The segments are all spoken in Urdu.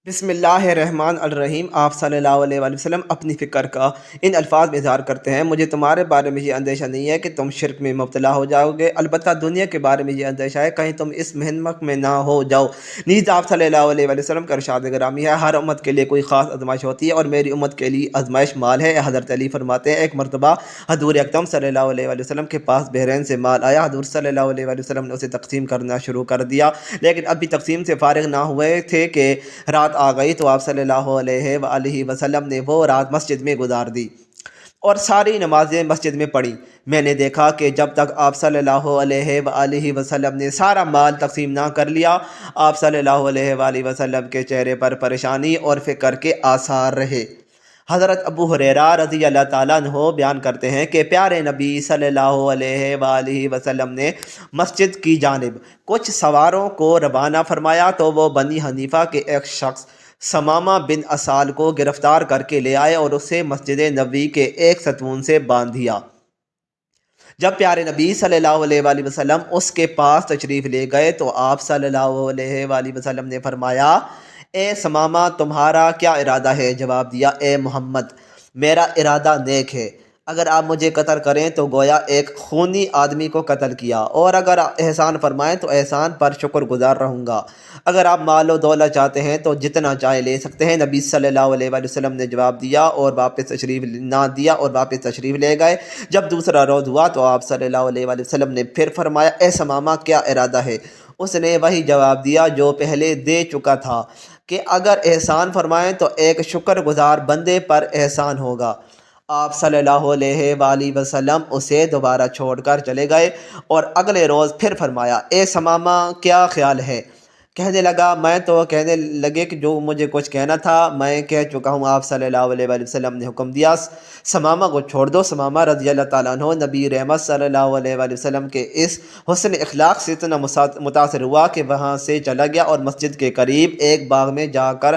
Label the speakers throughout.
Speaker 1: بسم اللہ الرحمن الرحیم۔ آپ صلی اللہ علیہ وآلہ وسلم اپنی فکر کا ان الفاظ میں اظہار کرتے ہیں: مجھے تمہارے بارے میں یہ اندیشہ نہیں ہے کہ تم شرک میں مبتلا ہو جاؤ گے، البتہ دنیا کے بارے میں یہ اندیشہ ہے کہیں تم اس مہنمک میں نہ ہو جاؤ۔ نیز آپ صلی اللہ علیہ وآلہ وسلم کا ارشاد گرامی ہے: ہر امت کے لیے کوئی خاص آزمائش ہوتی ہے اور میری امت کے لیے آزمائش مال ہے۔ حضرت علی فرماتے ہیں، ایک مرتبہ حضور اکرم صلی اللہ علیہ وآلہ وسلم کے پاس بحرین سے مال آیا۔ حضور صلی اللہ علیہ وآلہ وسلم نے اسے تقسیم کرنا شروع کر دیا، لیکن ابھی تقسیم سے فارغ نہ ہوئے تھے کہ رات آ گئی، تو آپ صلی اللہ علیہ وآلہ وسلم نے وہ رات مسجد میں گزار دی اور ساری نمازیں مسجد میں پڑھی۔ میں نے دیکھا کہ جب تک آپ صلی اللہ علیہ وآلہ وسلم نے سارا مال تقسیم نہ کر لیا، آپ صلی اللہ علیہ وآلہ وسلم کے چہرے پر پریشانی اور فکر کے آثار رہے۔ حضرت ابو ہریرہ رضی اللہ تعالیٰ عنہ بیان کرتے ہیں کہ پیارے نبی صلی اللہ علیہ وآلہ وسلم نے مسجد کی جانب کچھ سواروں کو روانہ فرمایا تو وہ بنی حنیفہ کے ایک شخص ثمامہ بن اسال کو گرفتار کر کے لے آئے اور اسے مسجد نبوی کے ایک ستون سے باندھ دیا۔ جب پیارے نبی صلی اللہ علیہ وآلہ وسلم اس کے پاس تشریف لے گئے تو آپ صلی اللہ علیہ وآلہ وسلم نے فرمایا: اے ثمامہ، تمہارا کیا ارادہ ہے؟ جواب دیا: اے محمد، میرا ارادہ نیک ہے۔ اگر آپ مجھے قتل کریں تو گویا ایک خونی آدمی کو قتل کیا، اور اگر احسان فرمائیں تو احسان پر شکر گزار رہوں گا۔ اگر آپ مال و دولت چاہتے ہیں تو جتنا چاہے لے سکتے ہیں۔ نبی صلی اللہ علیہ وآلہ وسلم نے جواب دیا اور واپس تشریف لے گئے۔ جب دوسرا روز ہوا تو آپ صلی اللہ علیہ وآلہ وسلم نے پھر فرمایا: اے ثمامہ، کیا ارادہ ہے؟ اس نے وہی جواب دیا جو پہلے دے چکا تھا کہ اگر احسان فرمائیں تو ایک شکر گزار بندے پر احسان ہوگا۔ آپ صلی اللہ علیہ وآلہ وسلم اسے دوبارہ چھوڑ کر چلے گئے اور اگلے روز پھر فرمایا: اے ثمامہ، کیا خیال ہے؟ کہنے لگا: میں تو کہنے لگے کہ جو مجھے کچھ کہنا تھا میں کہہ چکا ہوں۔ آپ صلی اللہ علیہ وآلہ وسلم نے حکم دیا: ثمامہ کو چھوڑ دو۔ ثمامہ رضی اللہ تعالیٰ عنہ نبی رحمت صلی اللہ علیہ وآلہ وسلم کے اس حسن اخلاق سے اتنا متاثر ہوا کہ وہاں سے چلا گیا اور مسجد کے قریب ایک باغ میں جا کر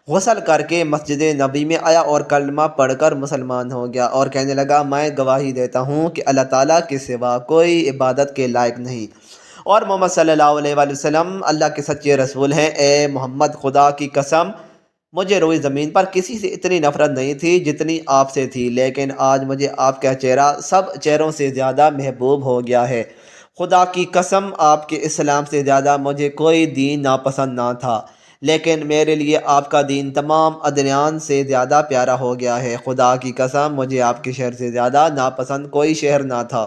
Speaker 1: غسل کر کے مسجد نبی میں آیا اور کلمہ پڑھ کر مسلمان ہو گیا، اور کہنے لگا: میں گواہی دیتا ہوں کہ اللہ تعالیٰ کے سوا کوئی عبادت کے لائق نہیں، اور محمد صلی اللہ علیہ وآلہ وسلم اللہ کے سچے رسول ہیں۔ اے محمد، خدا کی قسم، مجھے روئی زمین پر کسی سے اتنی نفرت نہیں تھی جتنی آپ سے تھی، لیکن آج مجھے آپ کا چہرہ سب چہروں سے زیادہ محبوب ہو گیا ہے۔ خدا کی قسم، آپ کے اسلام سے زیادہ مجھے کوئی دین ناپسند نہ تھا، لیکن میرے لیے آپ کا دین تمام ادیان سے زیادہ پیارا ہو گیا ہے۔ خدا کی قسم، مجھے آپ کے شہر سے زیادہ ناپسند کوئی شہر نہ تھا،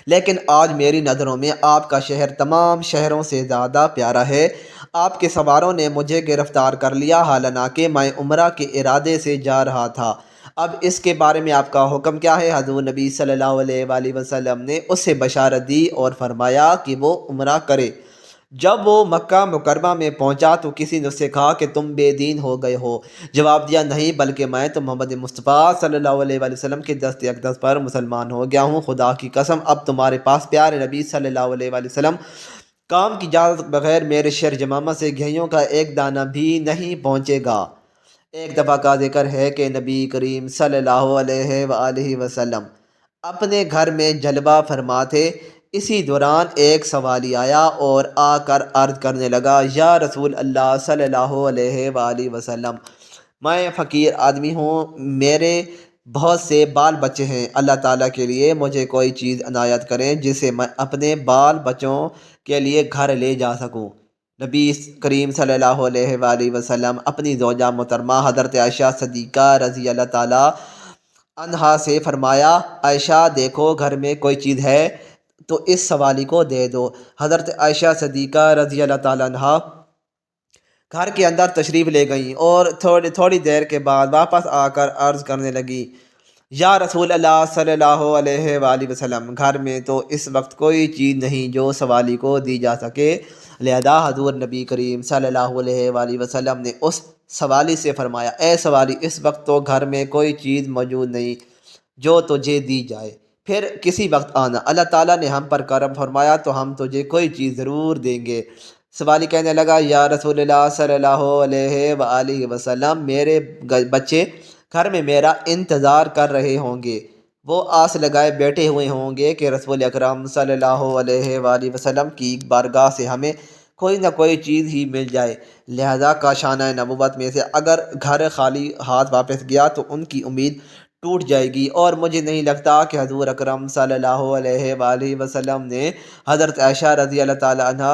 Speaker 1: لیکن آج میری نظروں میں آپ کا شہر تمام شہروں سے زیادہ پیارا ہے۔ آپ کے سواروں نے مجھے گرفتار کر لیا، حالانکہ میں عمرہ کے ارادے سے جا رہا تھا۔ اب اس کے بارے میں آپ کا حکم کیا ہے؟ حضور نبی صلی اللہ علیہ وآلہ وسلم نے اسے بشارت دی اور فرمایا کہ وہ عمرہ کرے۔ جب وہ مکہ مکرمہ میں پہنچا تو کسی نے اس سے کہا کہ تم بے دین ہو گئے ہو؟ جواب دیا: نہیں، بلکہ میں تو محمد مصطفیٰ صلی اللہ علیہ وآلہ وسلم کے دست اقدس پر مسلمان ہو گیا ہوں۔ خدا کی قسم، اب تمہارے پاس پیارے نبی صلی اللہ علیہ وآلہ وسلم کام کی اجازت بغیر میرے شہر جمامہ سے گھیوں کا ایک دانہ بھی نہیں پہنچے گا۔ ایک دفعہ کا ذکر ہے کہ نبی کریم صلی اللہ علیہ وآلہ وسلم اپنے گھر میں جلوہ فرما تھے۔ اسی دوران ایک سوالی آیا اور آ کر عرض کرنے لگا: یا رسول اللہ صلی اللہ علیہ وآلہ وسلم، میں فقیر آدمی ہوں، میرے بہت سے بال بچے ہیں، اللہ تعالیٰ کے لیے مجھے کوئی چیز عنایت کریں جسے میں اپنے بال بچوں کے لیے گھر لے جا سکوں۔ نبی کریم صلی اللہ علیہ وآلہ وسلم اپنی زوجہ محترمہ حضرت عائشہ صدیقہ رضی اللہ تعالیٰ عنہا سے فرمایا: عائشہ، دیکھو گھر میں کوئی چیز ہے تو اس سوالی کو دے دو۔ حضرت عائشہ صدیقہ رضی اللہ تعالیٰ عنہا گھر کے اندر تشریف لے گئیں اور تھوڑی دیر کے بعد واپس آ کر عرض کرنے لگی: یا رسول اللہ صلی اللہ علیہ وآلہ وسلم، گھر میں تو اس وقت کوئی چیز نہیں جو سوالی کو دی جا سکے۔ لہذا حضور نبی کریم صلی اللہ علیہ وآلہ وسلم نے اس سوالی سے فرمایا: اے سوالی، اس وقت تو گھر میں کوئی چیز موجود نہیں جو تجھے دی جائے، پھر کسی وقت آنا، اللہ تعالیٰ نے ہم پر کرم فرمایا تو ہم تجھے کوئی چیز ضرور دیں گے۔ سوالی کہنے لگا: یا رسول اللہ صلی اللہ علیہ وآلہ وسلم، میرے بچے گھر میں میرا انتظار کر رہے ہوں گے، وہ آس لگائے بیٹھے ہوئے ہوں گے کہ رسول اکرم صلی اللہ علیہ وآلہ وسلم کی بارگاہ سے ہمیں کوئی نہ کوئی چیز ہی مل جائے۔ لہذا کاشانہ نبوت میں سے اگر گھر خالی ہاتھ واپس گیا تو ان کی امید ٹوٹ جائے گی، اور مجھے نہیں لگتا کہ حضور اکرم صلی اللہ علیہ وآلہ وسلم نے حضرت عائشہ رضی اللہ تعالیٰ عنہ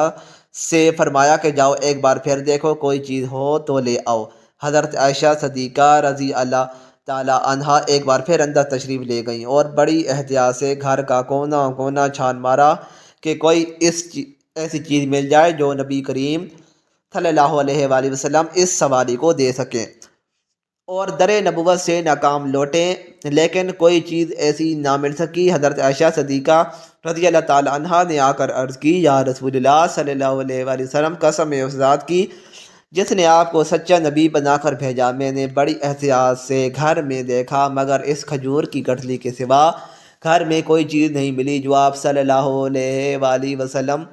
Speaker 1: سے فرمایا کہ جاؤ ایک بار پھر دیکھو، کوئی چیز ہو تو لے آؤ۔ حضرت عائشہ صدیقہ رضی اللہ تعالیٰ عنہا ایک بار پھر اندر تشریف لے گئیں اور بڑی احتیاط سے گھر کا کونا کونا چھان مارا کہ کوئی ایسی چیز مل جائے جو نبی کریم صلی اللہ علیہ وآلہ وسلم اس سوالی کو دے سکیں، اور در نبوت سے ناکام لوٹیں، لیکن کوئی چیز ایسی نہ مل سکی۔ حضرت عائشہ صدیقہ رضی اللہ تعالیٰ عنہا نے آ کر عرض کی، یا رسول اللہ صلی اللہ علیہ وآلہ وسلم، قسم ہے اس ذات کی جس نے آپ کو سچا نبی بنا کر بھیجا، میں نے بڑی احتیاط سے گھر میں دیکھا مگر اس کھجور کی گٹھلی کے سوا گھر میں کوئی چیز نہیں ملی جو آپ صلی اللہ علیہ وآلہ وسلم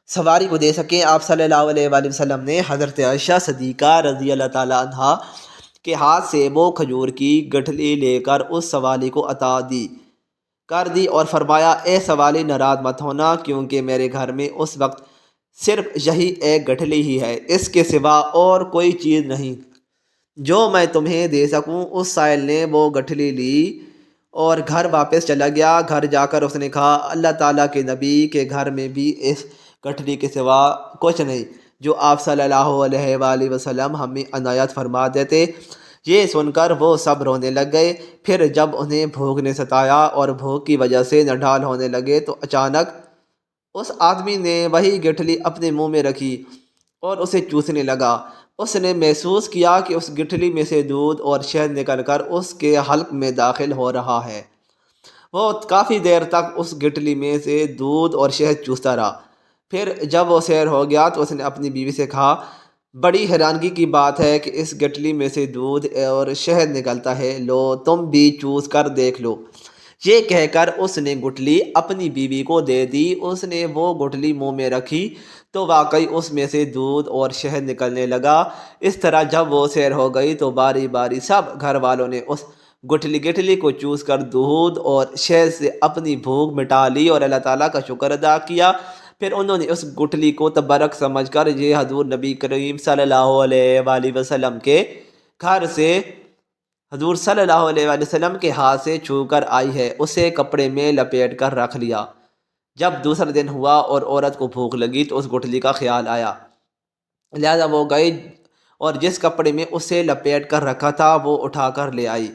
Speaker 1: سواری کو دے سکیں۔ آپ صلی اللہ علیہ وآلہ وسلم نے حضرت عائشہ صدیقہ رضی اللہ تعالیٰ عنہا کے ہاتھ سے وہ کھجور کی گٹھلی لے کر اس سوالی کو عطا کر دی اور فرمایا، اے سوالی ناراض مت ہونا، کیونکہ میرے گھر میں اس وقت صرف یہی ایک گٹھلی ہی ہے، اس کے سوا اور کوئی چیز نہیں جو میں تمہیں دے سکوں۔ اس سائل نے وہ گٹھلی لی اور گھر واپس چلا گیا۔ گھر جا کر اس نے کہا، اللہ تعالیٰ کے نبی کے گھر میں بھی اس گٹھلی کے سوا کچھ نہیں جو آپ صلی اللہ علیہ وآلہ وسلم ہمیں عنایت فرما دیتے۔ یہ سن کر وہ سب رونے لگ گئے۔ پھر جب انہیں بھوک نے ستایا اور بھوک کی وجہ سے نڈھال ہونے لگے تو اچانک اس آدمی نے وہی گٹھلی اپنے منہ میں رکھی اور اسے چوسنے لگا۔ اس نے محسوس کیا کہ اس گٹھلی میں سے دودھ اور شہد نکل کر اس کے حلق میں داخل ہو رہا ہے۔ وہ کافی دیر تک اس گٹھلی میں سے دودھ اور شہد چوستا رہا۔ پھر جب وہ سیر ہو گیا تو اس نے اپنی بیوی سے کہا، بڑی حیرانگی کی بات ہے کہ اس گٹھلی میں سے دودھ اور شہد نکلتا ہے، لو تم بھی چوس کر دیکھ لو۔ یہ کہہ کر اس نے گٹھلی اپنی بیوی کو دے دی۔ اس نے وہ گٹھلی منہ میں رکھی تو واقعی اس میں سے دودھ اور شہد نکلنے لگا۔ اس طرح جب وہ سیر ہو گئی تو باری باری سب گھر والوں نے اس گٹھلی کو چوس کر دودھ اور شہد سے اپنی بھوک مٹا لی اور اللہ تعالیٰ کا شکر ادا کیا۔ پھر انہوں نے اس گٹھلی کو تبرک سمجھ کر یہ حضور نبی کریم صلی اللہ علیہ وآلہ وسلم کے گھر سے حضور صلی اللہ علیہ وآلہ وسلم کے ہاتھ سے چھو کر آئی ہے، اسے کپڑے میں لپیٹ کر رکھ لیا۔ جب دوسرا دن ہوا اور عورت کو بھوک لگی تو اس گٹھلی کا خیال آیا، لہذا وہ گئی اور جس کپڑے میں اسے لپیٹ کر رکھا تھا وہ اٹھا کر لے آئی۔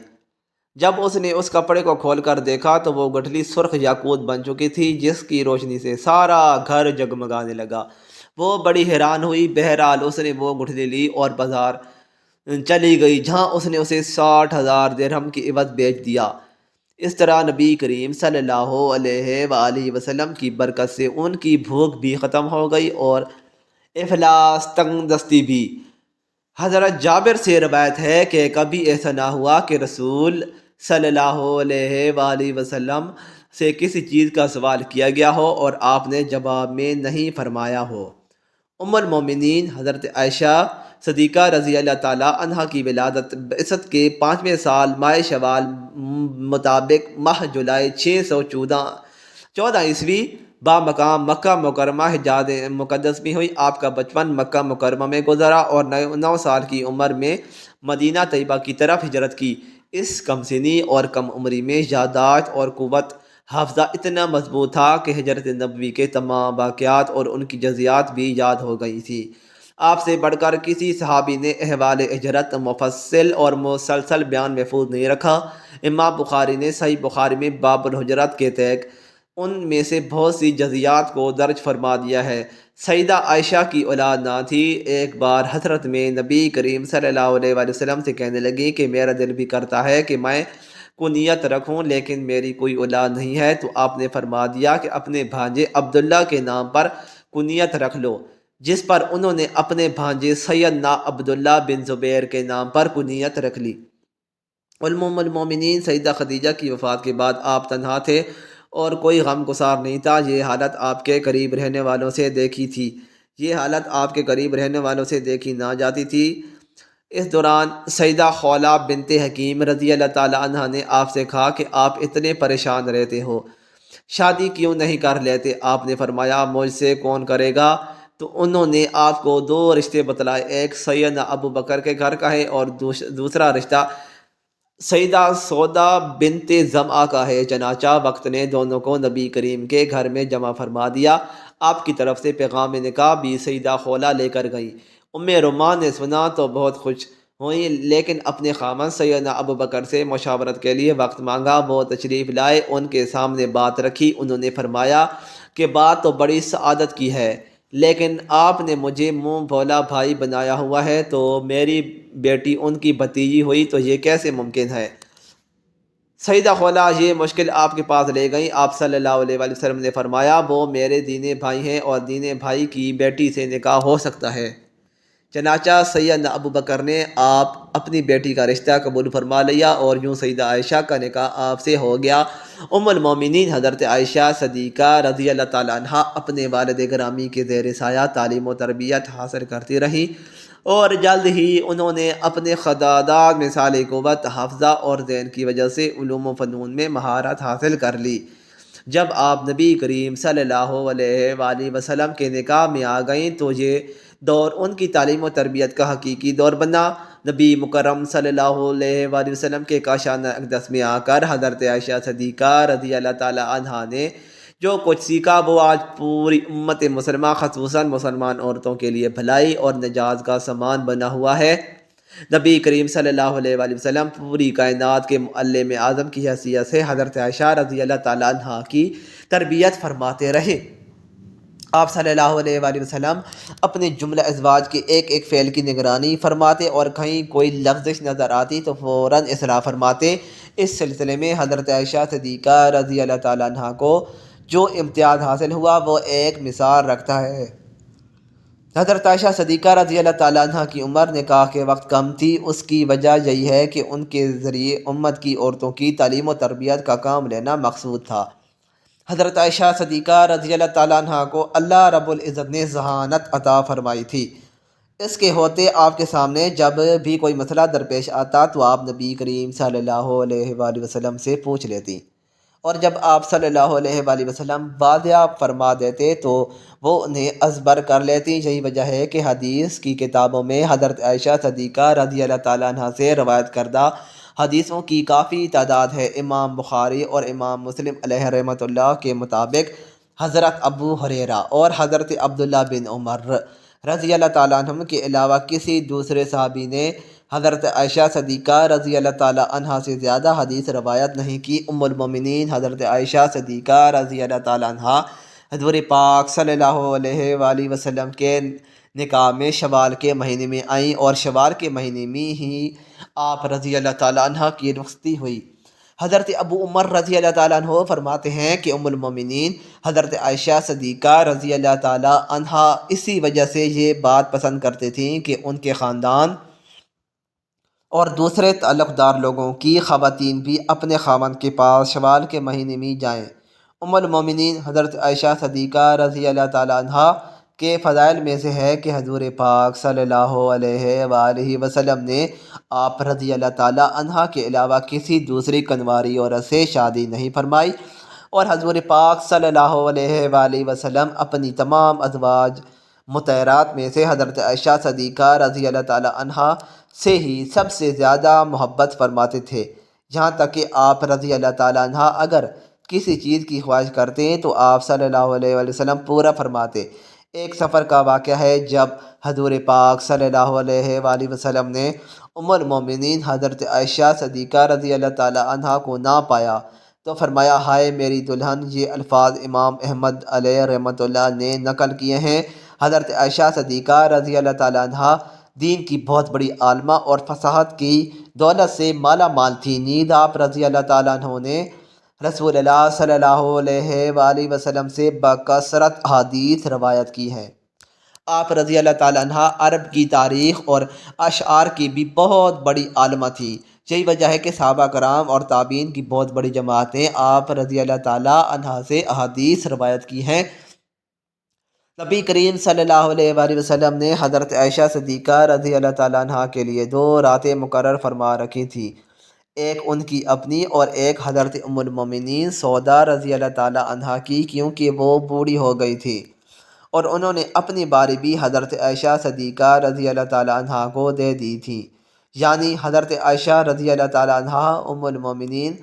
Speaker 1: جب اس نے اس کپڑے کو کھول کر دیکھا تو وہ گٹھلی سرخ یاقوت بن چکی تھی، جس کی روشنی سے سارا گھر جگمگانے لگا۔ وہ بڑی حیران ہوئی۔ بہرحال اس نے وہ گٹھلی لی اور بازار چلی گئی، جہاں اس نے اسے 60,000 درہم کی عوض بیچ دیا۔ اس طرح نبی کریم صلی اللہ علیہ وآلہ وسلم کی برکت سے ان کی بھوک بھی ختم ہو گئی اور افلاس تنگ دستی بھی۔ حضرت جابر سے روایت ہے کہ کبھی ایسا نہ ہوا کہ رسول صلی اللہ علیہ وآلہ وسلم سے کسی چیز کا سوال کیا گیا ہو اور آپ نے جواب میں نہیں فرمایا ہو۔ ام المومنین حضرت عائشہ صدیقہ رضی اللہ تعالیٰ عنہ کی ولادت بعثت کے 5ویں سال ماہ شوال مطابق ماہ جولائی 614 عیسوی بامقام مکہ مکرمہ حجاز مقدس میں ہوئی۔ آپ کا بچپن مکہ مکرمہ میں گزرا اور 9 سال کی عمر میں مدینہ طیبہ کی طرف ہجرت کی۔ اس کم سنی اور کم عمری میں یادداشت اور قوت حافظہ اتنا مضبوط تھا کہ ہجرت نبوی کے تمام واقعات اور ان کی جزیات بھی یاد ہو گئی تھی۔ آپ سے بڑھ کر کسی صحابی نے احوال ہجرت مفصل اور مسلسل بیان محفوظ نہیں رکھا۔ امام بخاری نے صحیح بخاری میں باب الحجرات کے تحت ان میں سے بہت سی جزیات کو درج فرما دیا ہے۔ سیدہ عائشہ کی اولاد نہ تھی۔ ایک بار حضرت میں نبی کریم صلی اللہ علیہ وآلہ وسلم سے کہنے لگی کہ میرا دل بھی کرتا ہے کہ میں کنیت رکھوں لیکن میری کوئی اولاد نہیں ہے، تو آپ نے فرما دیا کہ اپنے بھانجے عبداللہ کے نام پر کنیت رکھ لو، جس پر انہوں نے اپنے بھانجے سیدنا عبداللہ بن زبیر کے نام پر کنیت رکھ لی۔ ام المومنین سیدہ خدیجہ کی وفات کے بعد آپ تنہا تھے اور کوئی غم گسار نہیں تھا۔ یہ حالت آپ کے قریب رہنے والوں سے دیکھی نہ جاتی تھی۔ اس دوران سیدہ خولہ بنت حکیم رضی اللہ تعالیٰ عنہ نے آپ سے کہا کہ آپ اتنے پریشان رہتے ہو، شادی کیوں نہیں کر لیتے؟ آپ نے فرمایا، مجھ سے کون کرے گا؟ تو انہوں نے آپ کو دو رشتے بتلائے، ایک سیدنا ابو بکر کے گھر کا ہے اور دوسرا رشتہ سیدہ سودا بنت زمعہ کا ہے۔ چنانچہ وقت نے دونوں کو نبی کریم کے گھر میں جمع فرما دیا۔ آپ کی طرف سے پیغام نکاح بھی سیدہ خولہ لے کر گئیں۔ رومان نے سنا تو بہت خوش ہوئیں، لیکن اپنے خامن سیدنا ابو بکر سے مشاورت کے لیے وقت مانگا۔ وہ تشریف لائے، ان کے سامنے بات رکھی۔ انہوں نے فرمایا کہ بات تو بڑی سعادت کی ہے، لیکن آپ نے مجھے منہ بھولا بھائی بنایا ہوا ہے، تو میری بیٹی ان کی بھتیجی ہوئی تو یہ کیسے ممکن ہے؟ سیدہ خولہ یہ مشکل آپ کے پاس لے گئیں۔ آپ صلی اللہ علیہ وآلہ وسلم نے فرمایا وہ میرے دینی بھائی ہیں اور دینی بھائی کی بیٹی سے نکاح ہو سکتا ہے۔ چنانچہ سیدنا ابو بکر نے آپ اپنی بیٹی کا رشتہ قبول فرما لیا اور یوں سیدہ عائشہ کا نکاح آپ سے ہو گیا۔ المومنین حضرت عائشہ صدیقہ رضی اللہ تعالیٰ عنہ اپنے والد گرامی کے زیر سایہ تعلیم و تربیت حاصل کرتی رہیں، اور جلد ہی انہوں نے اپنے خداداد مثال قوت، حفظہ اور ذہن کی وجہ سے علوم و فنون میں مہارت حاصل کر لی۔ جب آپ نبی کریم صلی اللہ علیہ وآلہ وسلم کے نکاح میں آ گئیں تو یہ دور ان کی تعلیم و تربیت کا حقیقی دور بنا۔ نبی مکرم صلی اللہ علیہ وآلہ وسلم کے کاشانہ اقدس میں آ کر حضرت عائشہ صدیقہ رضی اللہ تعالیٰ عنہا نے جو کچھ سیکھا وہ آج پوری امت مسلمہ خصوصاً مسلمان عورتوں کے لیے بھلائی اور نجات کا سامان بنا ہوا ہے۔ نبی کریم صلی اللہ علیہ وآلہ وسلم پوری کائنات کے معلم اعظم کی حیثیت سے حضرت عائشہ رضی اللہ تعالیٰ عنہا کی تربیت فرماتے رہے۔ آپ صلی اللہ علیہ وآلہ وسلم اپنے جملہ ازواج کے ایک ایک فعل کی نگرانی فرماتے، اور کہیں کوئی لغزش نظر آتی تو فوراً اصلاح فرماتے۔ اس سلسلے میں حضرت عائشہ صدیقہ رضی اللہ تعالیٰ عنہا کو جو امتیاز حاصل ہوا وہ ایک مثال رکھتا ہے۔ حضرت عائشہ صدیقہ رضی اللہ تعالیٰ عنہ کی عمر نکاح کے وقت کم تھی۔ اس کی وجہ یہی ہے کہ ان کے ذریعے امت کی عورتوں کی تعلیم و تربیت کا کام لینا مقصود تھا۔ حضرت عائشہ صدیقہ رضی اللہ تعالیٰ عنہ کو اللہ رب العزت نے ذہانت عطا فرمائی تھی۔ اس کے ہوتے آپ کے سامنے جب بھی کوئی مسئلہ درپیش آتا تو آپ نبی کریم صلی اللہ علیہ وآلہ وسلم سے پوچھ لیتی، اور جب آپ صلی اللہ علیہ وآلہ وسلم واضح فرما دیتے تو وہ انہیں ازبر کر لیتی۔ یہی وجہ ہے کہ حدیث کی کتابوں میں حضرت عائشہ صدیقہ رضی اللہ تعالیٰ عنہ سے روایت کردہ حدیثوں کی کافی تعداد ہے۔ امام بخاری اور امام مسلم علیہ رحمۃ اللہ کے مطابق حضرت ابو ہریرہ اور حضرت عبداللہ بن عمر رضی اللہ تعالیٰ عنہم کے علاوہ کسی دوسرے صحابی نے حضرت عائشہ صدیقہ رضی اللہ تعالیٰ عنہا سے زیادہ حدیث روایت نہیں کی۔ المومنین حضرت عائشہ صدیقہ رضی اللہ تعالیٰ عنہا حضور پاک صلی اللہ علیہ وآلہ وسلم کے نکاح میں شوال کے مہینے میں آئیں، اور شوال کے مہینے میں ہی آپ رضی اللہ تعالیٰ عنہ کی رخصتی ہوئی۔ حضرت ابو عمر رضی اللہ تعالیٰ عنہ فرماتے ہیں کہ المومنین حضرت عائشہ صدیقہ رضی اللہ تعالیٰ عنہا اسی وجہ سے یہ بات پسند کرتے تھیں کہ ان کے خاندان اور دوسرے تعلق دار لوگوں کی خواتین بھی اپنے خاوند کے پاس شوال کے مہینے میں جائیں۔ المومنین حضرت عائشہ صدیقہ رضی اللہ تعالیٰ عنہا کے فضائل میں سے ہے کہ حضور پاک صلی اللہ علیہ وآلہ وسلم نے آپ رضی اللہ تعالیٰ عنہا کے علاوہ کسی دوسری کنواری عورت سے شادی نہیں فرمائی، اور حضور پاک صلی اللہ علیہ وآلہ وسلم اپنی تمام ازواج مطہرات میں سے حضرت عائشہ صدیقہ رضی اللہ تعالیٰ عنہا سے ہی سب سے زیادہ محبت فرماتے تھے، یہاں تک کہ آپ رضی اللہ تعالیٰ عنہ اگر کسی چیز کی خواہش کرتے تو آپ صلی اللہ علیہ وآلہ وسلم پورا فرماتے۔ ایک سفر کا واقعہ ہے جب حضور پاک صلی اللہ علیہ وآلہ وسلم نے المومنین حضرت عائشہ صدیقہ رضی اللہ تعالیٰ عنہ کو نہ پایا تو فرمایا ہائے میری دلہن۔ یہ الفاظ امام احمد علیہ رحمۃ اللہ نے نقل کیے ہیں۔ حضرت عائشہ صدیقہ رضی اللہ تعالیٰ عنہ دین کی بہت بڑی عالمہ اور فصاحت کی دولت سے مالا مال تھی۔ نیز آپ رضی اللہ تعالیٰ عنہ نے رسول اللہ صلی اللہ علیہ وآلہ وسلم سے بکثرت احادیث روایت کی ہے۔ آپ رضی اللہ تعالیٰ عنہ عرب کی تاریخ اور اشعار کی بھی بہت بڑی عالمہ تھی۔ یہی وجہ ہے کہ صحابہ کرام اور تابعین کی بہت بڑی جماعت نے آپ رضی اللہ تعالیٰ عنہ سے احادیث روایت کی ہیں۔ نبی کریم صلی اللہ علیہ وآلہ وسلم نے حضرت عائشہ صدیقہ رضی اللہ تعالیٰ عنہ کے لیے 2 راتیں مقرر فرما رکھی تھیں، ایک ان کی اپنی اور ایک حضرت المومنین سودا رضی اللہ تعالیٰ عنہ کی، کیونکہ وہ بوڑھی ہو گئی تھی۔ اور انہوں نے اپنی باری بھی حضرت عائشہ صدیقہ رضی اللہ تعالیٰ عنہ کو دے دی تھی۔ یعنی حضرت عائشہ رضی اللہ تعالیٰ عنہ ام المومنین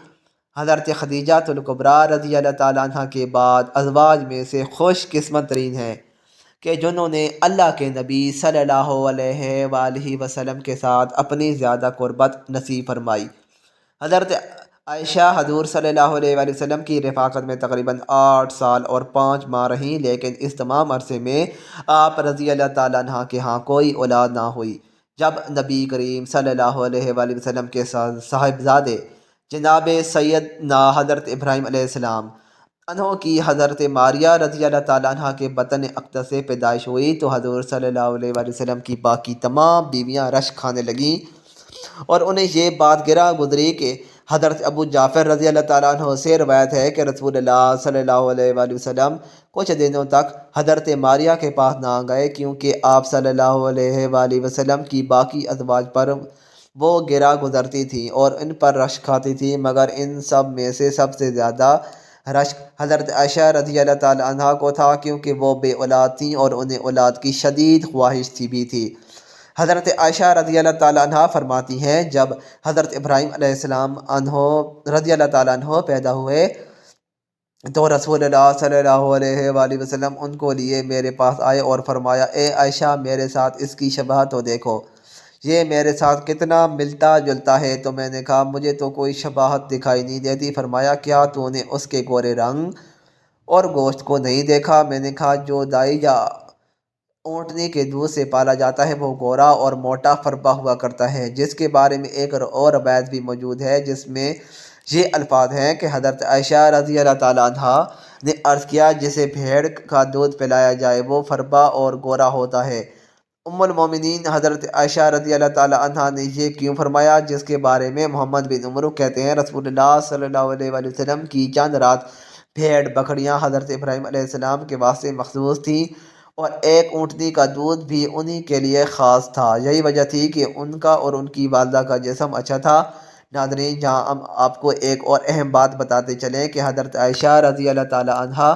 Speaker 1: حضرت خدیجہ الکبریٰ رضی اللہ تعالیٰ عنہ کے بعد ازواج میں سے خوش قسمت ترین ہیں کہ جنہوں نے اللہ کے نبی صلی اللہ علیہ وآلہ وسلم کے ساتھ اپنی زیادہ قربت نصیب فرمائی۔ حضرت عائشہ حضور صلی اللہ علیہ وآلہ وسلم کی رفاقت میں تقریباً 8 سال اور 5 ماہ رہیں، لیکن اس تمام عرصے میں آپ رضی اللہ تعالیٰ عنہ کے ہاں کوئی اولاد نہ ہوئی۔ جب نبی کریم صلی اللہ علیہ وآلہ وسلم کے صاحبزادے جناب سیدنا حضرت ابراہیم علیہ السلام انہوں کی حضرت ماریہ رضی اللہ تعالیٰ عنہ کے بطن اقدس سے پیدائش ہوئی تو حضور صلی اللہ علیہ وآلہ وسلم کی باقی تمام بیویاں رشک کھانے لگیں، اور انہیں یہ بات گراں گزری کہ حضرت ابو جعفر رضی اللہ تعالیٰ عنہ سے روایت ہے کہ رسول اللہ صلی اللہ علیہ وآلہ وسلم کچھ دنوں تک حضرت ماریہ کے پاس نہ گئے، کیونکہ آپ صلی اللہ علیہ وآلہ وسلم کی باقی ازواج پر وہ گرا گزرتی تھیں اور ان پر رشک کھاتی تھیں، مگر ان سب میں سے سب سے زیادہ رشک حضرت عائشہ رضی اللہ تعالیٰ عنہ کو تھا، کیونکہ وہ بے اولاد تھیں اور انہیں اولاد کی شدید خواہش بھی تھی۔ حضرت عائشہ رضی اللہ تعالیٰ عنہ فرماتی ہیں، جب حضرت ابراہیم علیہ السلام رضی اللہ تعالیٰ عنہ پیدا ہوئے تو رسول اللہ صلی اللہ علیہ وآلہ وسلم ان کو لیے میرے پاس آئے اور فرمایا، اے عائشہ میرے ساتھ اس کی شبہ تو دیکھو، یہ میرے ساتھ کتنا ملتا جلتا ہے۔ تو میں نے کہا مجھے تو کوئی شباہت دکھائی نہیں دیتی۔ فرمایا کیا تو نے اس کے گورے رنگ اور گوشت کو نہیں دیکھا؟ میں نے کہا جو دائی یا اونٹنی کے دودھ سے پالا جاتا ہے وہ گورا اور موٹا فربا ہوا کرتا ہے، جس کے بارے میں ایک اور روایت بھی موجود ہے جس میں یہ الفاظ ہیں کہ حضرت عائشہ رضی اللہ تعالیٰ عنہ نے عرض کیا، جسے بھیڑ کا دودھ پلایا جائے وہ فربا اور گورا ہوتا ہے۔ ام المومنین حضرت عائشہ رضی اللہ تعالیٰ عنہ نے یہ کیوں فرمایا؟ جس کے بارے میں محمد بن عمرو کہتے ہیں، رسول اللہ صلی اللہ علیہ وآلہ وسلم کی چند رات بھیڑ بکریاں حضرت ابراہیم علیہ السلام کے واسطے مخصوص تھیں، اور ایک اونٹنی کا دودھ بھی انہی کے لیے خاص تھا۔ یہی وجہ تھی کہ ان کا اور ان کی والدہ کا جسم اچھا تھا۔ ناظرین، جہاں ہم آپ کو ایک اور اہم بات بتاتے چلیں کہ حضرت عائشہ رضی اللہ تعالیٰ عنہ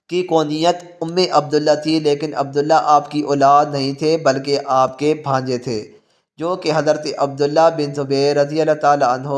Speaker 1: کی کونیت ام عبداللہ تھی، لیکن عبداللہ آپ کی اولاد نہیں تھے بلکہ آپ کے بھانجے تھے، جو کہ حضرت عبداللہ بن زبیر رضی اللہ تعالیٰ عنہ